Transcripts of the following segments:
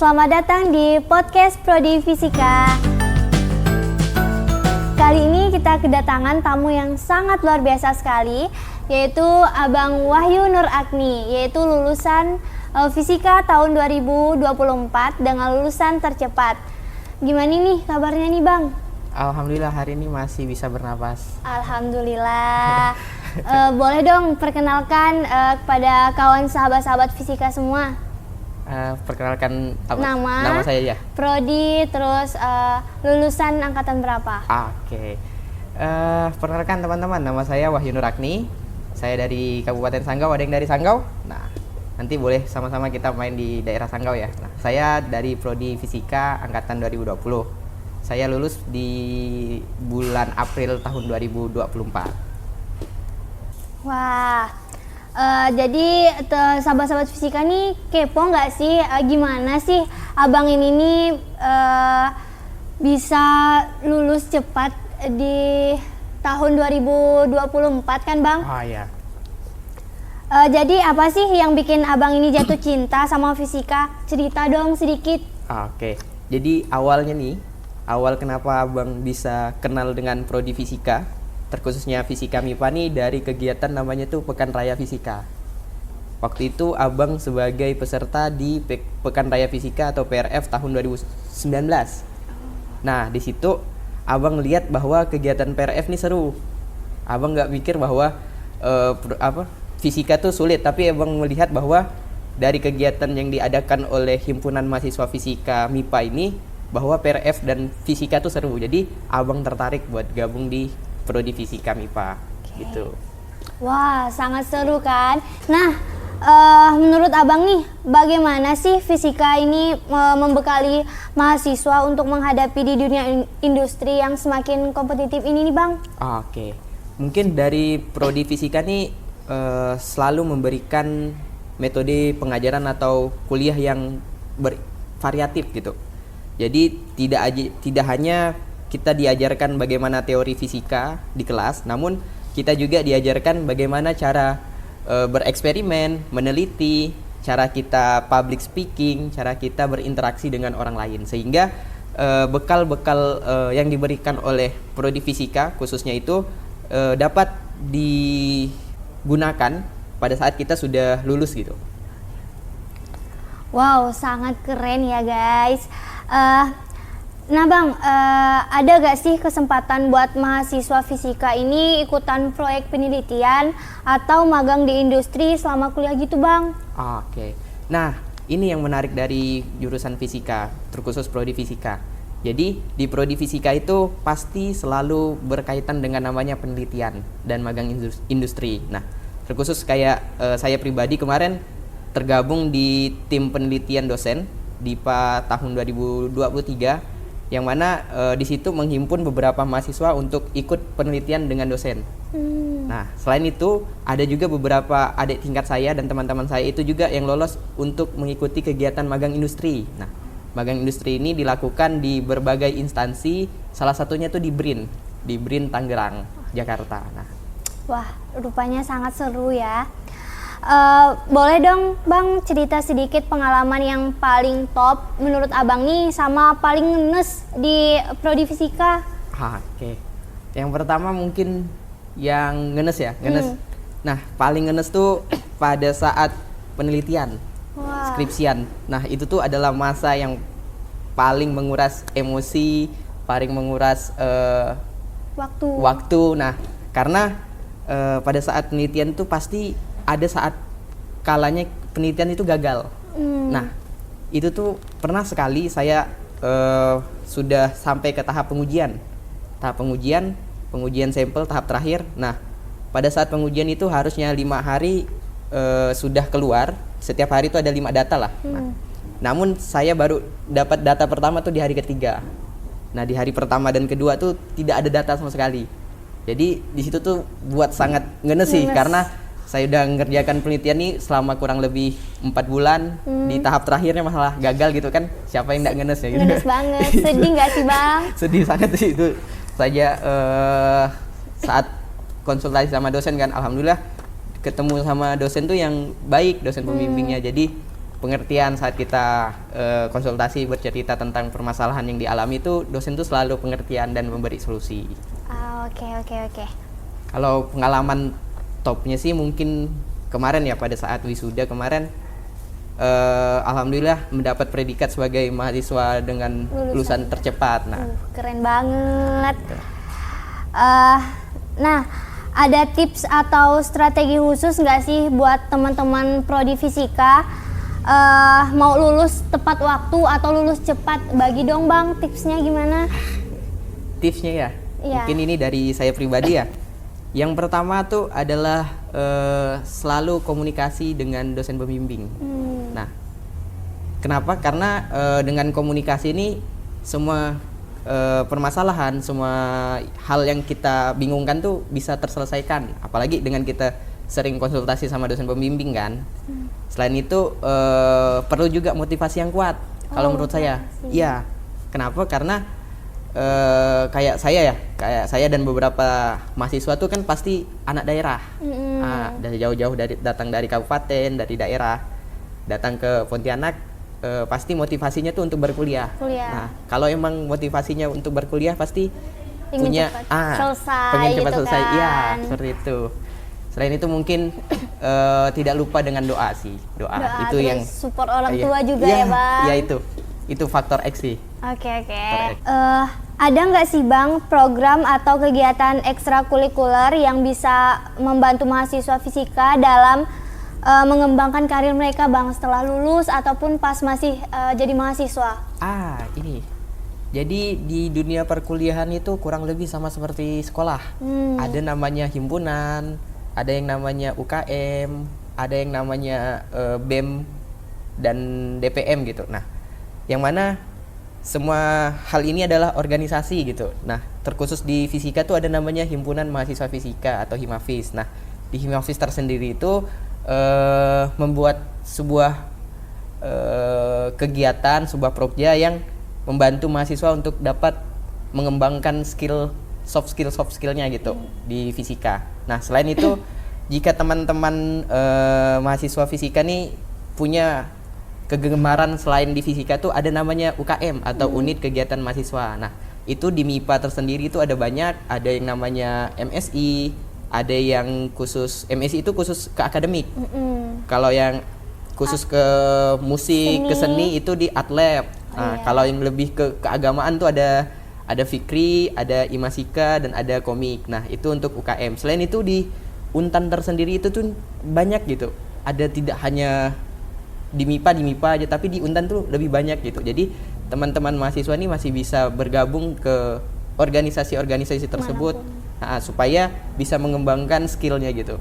Selamat datang di podcast Prodi Fisika. Kali ini kita kedatangan tamu yang sangat luar biasa sekali, yaitu Abang Wahyu Nur Agni, yaitu lulusan Fisika tahun 2024 dengan lulusan tercepat. Gimana nih kabarnya nih Bang? Alhamdulillah hari ini masih bisa bernapas. Alhamdulillah. Boleh dong perkenalkan kepada kawan sahabat-sahabat fisika semua. Perkenalkan Nama saya ya. Prodi, terus lulusan angkatan berapa? Oke. Perkenalkan teman-teman, nama saya Wahyu Nur Agni. Saya dari Kabupaten Sanggau, ada yang dari Sanggau. Nah, nanti boleh sama-sama kita main di daerah Sanggau ya. Nah, saya dari Prodi Fisika angkatan 2020. Saya lulus di bulan April tahun 2024. Wah, jadi sahabat-sahabat fisika nih kepo nggak sih gimana sih abang ini nih bisa lulus cepat di tahun 2024 kan Bang? Oh iya. Jadi apa sih yang bikin abang ini jatuh cinta sama fisika? Cerita dong sedikit. Oke. Jadi awal kenapa abang bisa kenal dengan Prodi Fisika, terkhususnya Fisika MIPA nih, dari kegiatan namanya tuh Pekan Raya Fisika. Waktu itu abang sebagai peserta di Pekan Raya Fisika atau PRF tahun 2019. Nah, di situ abang lihat bahwa kegiatan PRF nih seru. Abang nggak mikir bahwa fisika tuh sulit, tapi abang melihat bahwa dari kegiatan yang diadakan oleh Himpunan Mahasiswa Fisika MIPA ini, bahwa PRF dan fisika tuh seru. Jadi abang tertarik buat gabung di Prodi Fisika MIPA gitu. Wah, sangat seru kan? Nah, menurut abang nih, bagaimana sih fisika ini membekali mahasiswa untuk menghadapi di dunia industri yang semakin kompetitif ini nih Bang? Oke. Mungkin dari Prodi Fisika nih selalu memberikan metode pengajaran atau kuliah yang bervariatif gitu. Jadi tidak hanya kita diajarkan bagaimana teori fisika di kelas, namun kita juga diajarkan bagaimana cara bereksperimen, meneliti, cara kita public speaking, cara kita berinteraksi dengan orang lain. Sehingga bekal-bekal yang diberikan oleh Prodi Fisika khususnya itu dapat digunakan pada saat kita sudah lulus gitu. Wow, sangat keren ya guys. Nah Bang, ada gak sih kesempatan buat mahasiswa fisika ini ikutan proyek penelitian atau magang di industri selama kuliah gitu Bang? Oke. Nah, ini yang menarik dari jurusan fisika, terkhusus Prodi Fisika. Jadi, di Prodi Fisika itu pasti selalu berkaitan dengan namanya penelitian dan magang industri. Nah, terkhusus kayak saya pribadi kemarin tergabung di tim penelitian dosen DIPA tahun 2023, yang mana di situ menghimpun beberapa mahasiswa untuk ikut penelitian dengan dosen. Nah, selain itu ada juga beberapa adik tingkat saya dan teman-teman saya itu juga yang lolos untuk mengikuti kegiatan magang industri. Nah, magang industri ini dilakukan di berbagai instansi, salah satunya tuh di BRIN Tangerang, Jakarta. Nah, wah, rupanya sangat seru ya. Boleh dong Bang cerita sedikit pengalaman yang paling top menurut abang nih sama paling ngenes di Prodi Fisika? Oke. Yang pertama mungkin yang ngenes ya, ngenes. Nah, paling ngenes tuh pada saat penelitian, skripsian. Nah, itu tuh adalah masa yang paling menguras emosi, paling menguras waktu. Nah, karena pada saat penelitian tuh pasti ada saat kalanya penelitian itu gagal. Nah, itu tuh pernah sekali saya sudah sampai ke tahap pengujian sampel tahap terakhir. Nah, pada saat pengujian itu harusnya 5 hari sudah keluar. Setiap hari itu ada 5 data lah. Nah, namun saya baru dapat data pertama tuh di hari ketiga. Nah, di hari pertama dan kedua tuh tidak ada data sama sekali. Jadi di situ tuh buat sangat ngenes sih, karena saya udah ngerjakan penelitian nih selama kurang lebih 4 bulan. Di tahap terakhirnya masalah gagal gitu kan. Siapa yang gak ngenes ya gitu. Ngenes banget, sedih gak sih Bang? Sedih sangat sih itu. Saja saat konsultasi sama dosen kan, alhamdulillah ketemu sama dosen tuh yang baik, dosen pembimbingnya. Jadi pengertian saat kita konsultasi bercerita tentang permasalahan yang dialami itu, dosen tuh selalu pengertian dan memberi solusi. Oke. Kalau pengalaman topnya sih mungkin kemarin ya, pada saat wisuda kemarin, alhamdulillah mendapat predikat sebagai mahasiswa dengan lulusan tercepat. Nah, Keren banget. Nah, ada tips atau strategi khusus nggak sih buat teman-teman prodi fisika mau lulus tepat waktu atau lulus cepat? Bagi dong Bang, tipsnya gimana? tipsnya ya, Iya. mungkin ini dari saya pribadi ya. Yang pertama tuh adalah selalu komunikasi dengan dosen pembimbing. Nah, kenapa? Karena dengan komunikasi ini semua permasalahan, semua hal yang kita bingungkan tuh bisa terselesaikan. Apalagi dengan kita sering konsultasi sama dosen pembimbing kan. Selain itu perlu juga motivasi yang kuat. Kalau menurut saya, iya. Kenapa? Karena kayak saya dan beberapa mahasiswa tuh kan pasti anak daerah. Dari jauh-jauh datang dari kabupaten, dari daerah, datang ke Pontianak. Pasti motivasinya tuh untuk berkuliah. Nah, kalau emang motivasinya untuk berkuliah pasti Ingin punya cepat selesai pengen cepat gitu selesai. Iya, kan. seperti itu. Selain itu mungkin tidak lupa dengan doa sih. Doa itu terus yang support orang iya. tua juga Iya, ya Bang. Iya itu faktor X sih. Oke. Correct. Ada nggak sih Bang program atau kegiatan ekstrakurikuler yang bisa membantu mahasiswa fisika dalam mengembangkan karir mereka Bang setelah lulus ataupun pas masih jadi mahasiswa? Ini. Jadi di dunia perkuliahan itu kurang lebih sama seperti sekolah. Ada namanya himpunan, ada yang namanya UKM, ada yang namanya BEM dan DPM gitu. Nah, yang mana semua hal ini adalah organisasi gitu. Nah, terkhusus di fisika tuh ada namanya Himpunan Mahasiswa Fisika atau Himafis. Nah, di Himafis tersendiri itu membuat sebuah kegiatan, sebuah prokja yang membantu mahasiswa untuk dapat mengembangkan soft skillnya gitu di fisika. Nah, selain itu jika teman-teman mahasiswa fisika nih punya kegemaran selain di fisika tuh ada namanya UKM atau unit kegiatan mahasiswa. Nah, itu di MIPA tersendiri itu ada banyak, ada yang namanya MSI, ada yang khusus MSI itu khusus ke akademik. Kalau yang khusus ke musik, ke seni itu di Atlab. Nah, kalau yang lebih ke keagamaan tuh ada Fikri, ada Imasika dan ada komik. Nah, itu untuk UKM. Selain itu di Untan tersendiri itu tuh banyak gitu. Ada tidak hanya di MIPA aja, tapi di Untan tuh lebih banyak gitu. Jadi teman-teman mahasiswa ini masih bisa bergabung ke organisasi-organisasi tersebut supaya bisa mengembangkan skillnya gitu.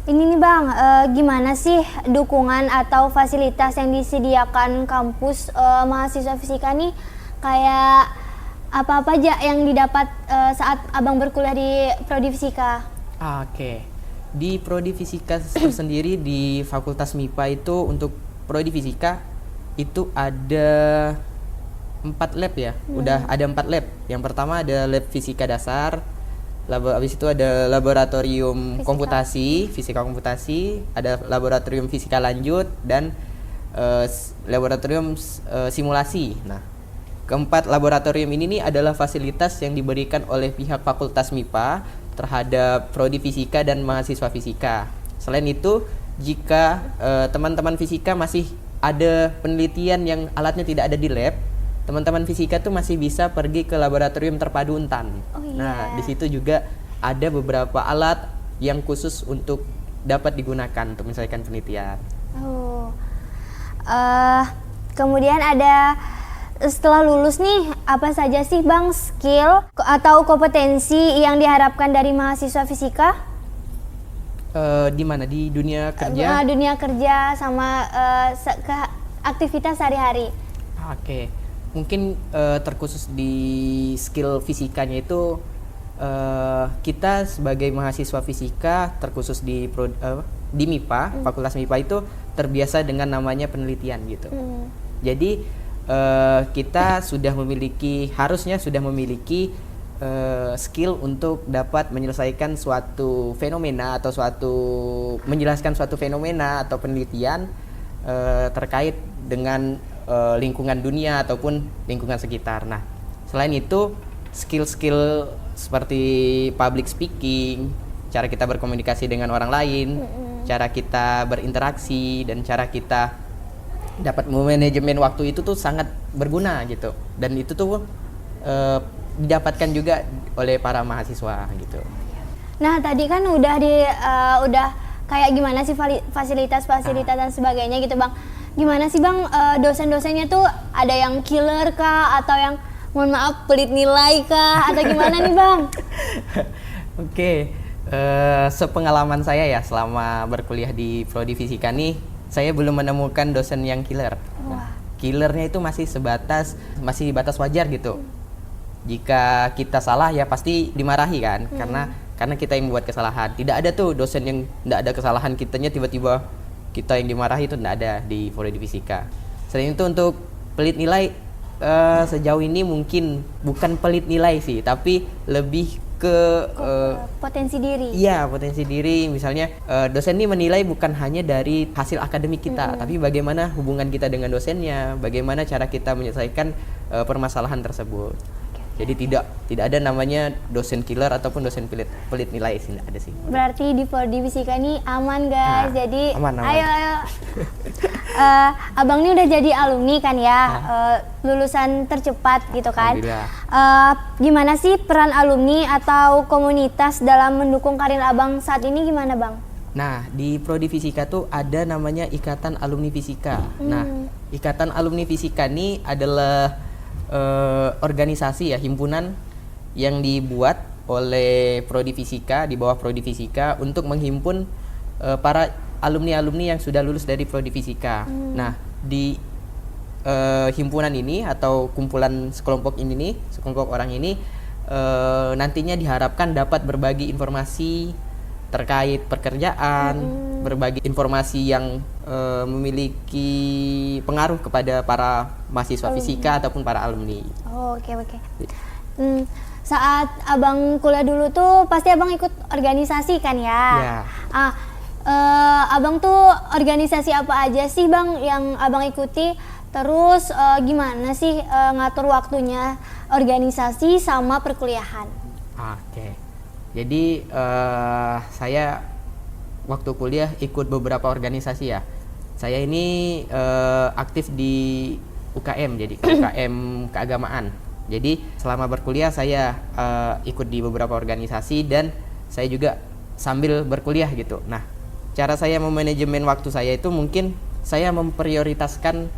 Ini nih Bang, gimana sih dukungan atau fasilitas yang disediakan kampus mahasiswa fisika nih? Kayak apa-apa aja yang didapat saat Abang berkuliah di Prodi Fisika? Oke. Di Prodi Fisika tersendiri di Fakultas MIPA itu untuk Prodi Fisika itu ada 4 lab ya. Udah ada 4 lab. Yang pertama ada lab fisika dasar. Habis itu ada laboratorium fisika komputasi, ada laboratorium fisika lanjut dan laboratorium simulasi. Nah, keempat laboratorium ini nih adalah fasilitas yang diberikan oleh pihak Fakultas MIPA terhadap Prodi Fisika dan mahasiswa fisika. Selain itu, jika teman-teman fisika masih ada penelitian yang alatnya tidak ada di lab, teman-teman fisika tuh masih bisa pergi ke laboratorium terpadu Untan. Nah, di situ juga ada beberapa alat yang khusus untuk dapat digunakan untuk menyelesaikan penelitian. Kemudian ada setelah lulus nih, apa saja sih Bang skill atau kompetensi yang diharapkan dari mahasiswa fisika? Di mana? Di dunia kerja? Dunia kerja sama aktivitas sehari-hari. Oke. Mungkin terkhusus di skill fisikanya itu kita sebagai mahasiswa fisika terkhusus di MIPA, Fakultas MIPA itu terbiasa dengan namanya penelitian gitu. Jadi kita harusnya sudah memiliki skill untuk dapat menyelesaikan suatu fenomena atau menjelaskan suatu fenomena atau penelitian terkait dengan lingkungan dunia ataupun lingkungan sekitar. Nah, selain itu skill-skill seperti public speaking, cara kita berkomunikasi dengan orang lain, cara kita berinteraksi, dan cara kita dapat memanajemen waktu itu tuh sangat berguna gitu. Dan itu tuh didapatkan juga oleh para mahasiswa gitu. Nah, tadi kan udah kayak gimana sih fasilitas dan sebagainya gitu, Bang. Gimana sih, Bang, dosen-dosennya tuh ada yang killer kah, atau yang mohon maaf pelit nilai kah, atau gimana nih, Bang? Oke, sepengalaman saya ya selama berkuliah di Prodi Fisika nih, saya belum menemukan dosen yang killer. Nah, killernya itu masih batas wajar gitu. Jika kita salah ya pasti dimarahi kan, karena kita yang membuat kesalahan. Tidak ada tuh dosen yang tidak ada kesalahan, kitanya tiba-tiba kita yang dimarahi, itu tidak ada di Prodi Fisika. Selain itu untuk pelit nilai, sejauh ini mungkin bukan pelit nilai sih, tapi lebih ke potensi diri. Iya, potensi diri. Misalnya dosen ini menilai bukan hanya dari hasil akademik kita, tapi bagaimana hubungan kita dengan dosennya, bagaimana cara kita menyelesaikan permasalahan tersebut. Jadi tidak ada namanya dosen killer ataupun dosen pelit nilai sih, tidak ada sih. Berarti di Prodi Fisika ini aman, guys. Nah, jadi aman. ayo. Abang ini udah jadi alumni kan ya, lulusan tercepat gitu kan. Gimana sih peran alumni atau komunitas dalam mendukung karir Abang saat ini, gimana, Bang? Nah, di Prodi Fisika tuh ada namanya Ikatan Alumni Fisika. Nah, Ikatan Alumni Fisika ini adalah organisasi ya, himpunan yang dibuat oleh Prodi Fisika, di bawah Prodi Fisika, untuk menghimpun para alumni-alumni yang sudah lulus dari Prodi Fisika. Nah, di himpunan ini atau kumpulan sekelompok orang ini nantinya diharapkan dapat berbagi informasi terkait pekerjaan, berbagi informasi yang memiliki pengaruh kepada para mahasiswa fisika ataupun para alumni. Oke. Saat Abang kuliah dulu tuh pasti Abang ikut organisasi kan ya? Ya. Abang tuh organisasi apa aja sih, Bang, yang Abang ikuti? Terus gimana sih ngatur waktunya organisasi sama perkuliahan? Oke. Jadi saya waktu kuliah ikut beberapa organisasi ya. Saya ini aktif di UKM, jadi UKM keagamaan. Jadi selama berkuliah saya ikut di beberapa organisasi dan saya juga sambil berkuliah gitu. Nah, cara saya memanajemen waktu saya itu mungkin saya memprioritaskan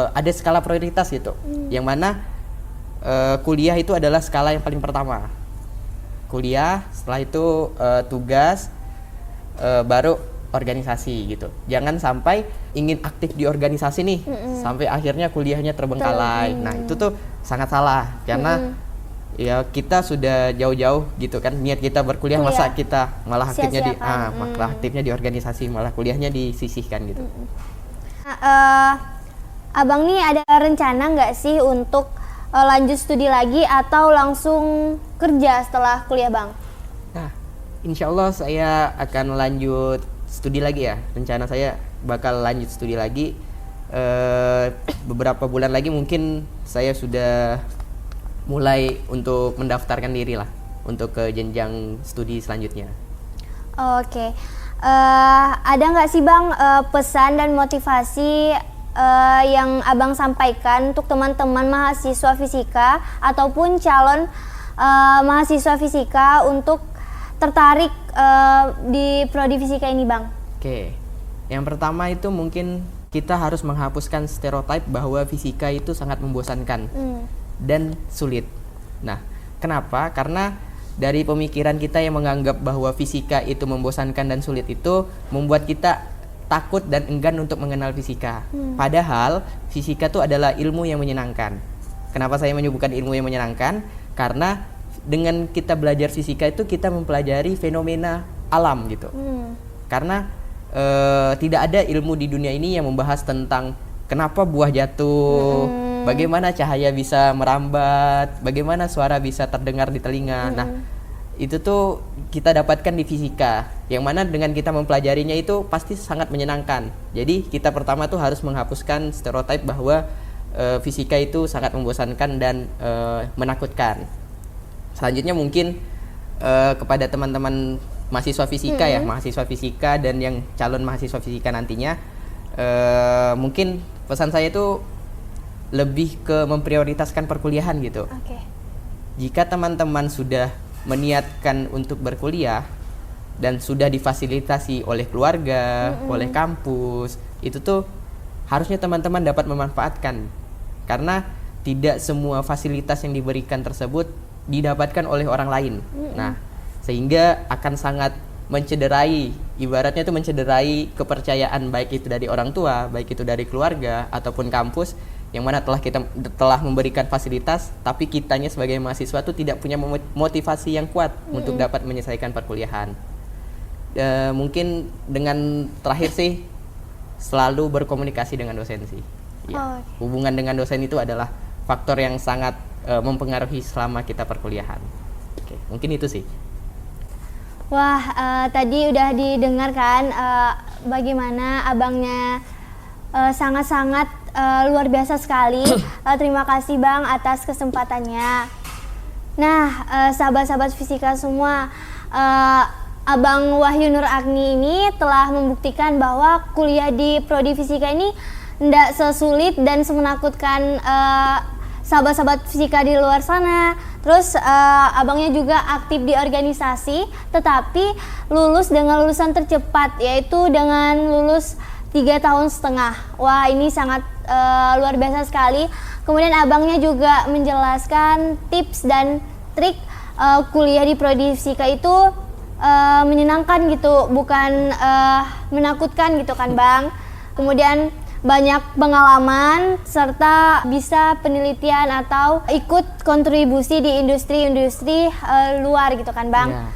ada skala prioritas gitu. Yang mana kuliah itu adalah skala yang paling pertama. Kuliah, setelah itu tugas, baru organisasi gitu. Jangan sampai ingin aktif di organisasi nih sampai akhirnya kuliahnya terbengkalai. Nah, itu tuh sangat salah karena ya kita sudah jauh-jauh gitu kan, niat kita berkuliah, masa kita malah aktifnya malah aktifnya di organisasi, malah kuliahnya disisihkan gitu. Abang nih ada rencana nggak sih untuk lanjut studi lagi atau langsung kerja setelah kuliah, Bang? Nah, insya Allah saya akan lanjut studi lagi ya. Rencana saya bakal lanjut studi lagi. Beberapa bulan lagi mungkin saya sudah mulai untuk mendaftarkan diri lah untuk ke jenjang studi selanjutnya. Oke. Ada nggak sih, Bang, pesan dan motivasi yang Abang sampaikan untuk teman-teman mahasiswa fisika ataupun calon mahasiswa fisika untuk tertarik di Prodi Fisika ini, Bang? Oke, yang pertama itu mungkin kita harus menghapuskan stereotip bahwa fisika itu sangat membosankan dan sulit. Nah, kenapa? Karena dari pemikiran kita yang menganggap bahwa fisika itu membosankan dan sulit itu membuat kita takut dan enggan untuk mengenal fisika. Padahal fisika itu adalah ilmu yang menyenangkan. Kenapa saya menyebutkan ilmu yang menyenangkan? Karena dengan kita belajar fisika itu kita mempelajari fenomena alam gitu. Karena tidak ada ilmu di dunia ini yang membahas tentang kenapa buah jatuh, bagaimana cahaya bisa merambat, bagaimana suara bisa terdengar di telinga. Nah, itu tuh kita dapatkan di fisika, yang mana dengan kita mempelajarinya itu pasti sangat menyenangkan. Jadi kita pertama tuh harus menghapuskan stereotip bahwa fisika itu sangat membosankan dan menakutkan. Selanjutnya mungkin kepada teman-teman mahasiswa fisika ya, mahasiswa fisika dan yang calon mahasiswa fisika nantinya, mungkin pesan saya itu lebih ke memprioritaskan perkuliahan gitu. Jika teman-teman sudah meniatkan untuk berkuliah dan sudah difasilitasi oleh keluarga, oleh kampus, itu tuh harusnya teman-teman dapat memanfaatkan, karena tidak semua fasilitas yang diberikan tersebut didapatkan oleh orang lain. Nah, sehingga akan sangat mencederai, ibaratnya itu mencederai kepercayaan baik itu dari orang tua, baik itu dari keluarga ataupun kampus, yang mana kita telah memberikan fasilitas, tapi kitanya sebagai mahasiswa itu tidak punya motivasi yang kuat untuk dapat menyelesaikan perkuliahan. Mungkin dengan terakhir sih, selalu berkomunikasi dengan dosen sih. Ya, hubungan dengan dosen itu adalah faktor yang sangat mempengaruhi selama kita perkuliahan. Oke, mungkin itu sih. Wah, tadi udah didengarkan bagaimana abangnya sangat-sangat luar biasa sekali. Terima kasih Bang atas kesempatannya. Nah, sahabat-sahabat fisika semua, Abang Wahyu Nur Agni ini telah membuktikan bahwa kuliah di Prodi Fisika ini tidak sesulit dan semenakutkan sahabat-sahabat fisika di luar sana. Terus abangnya juga aktif di organisasi, tetapi lulus dengan lulusan tercepat, yaitu dengan lulus 3,5 tahun. Wah, ini sangat luar biasa sekali. Kemudian abangnya juga menjelaskan tips dan trik kuliah di Prodi Fisika itu menyenangkan gitu, bukan menakutkan gitu kan Bang. Kemudian banyak pengalaman serta bisa penelitian atau ikut kontribusi di industri-industri luar gitu kan Bang.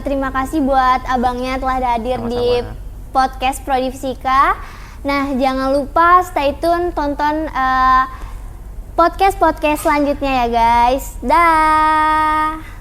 Terima kasih buat abangnya telah hadir di podcast Prodi Fisika. Nah, jangan lupa stay tune, tonton podcast-podcast selanjutnya ya guys. Dah.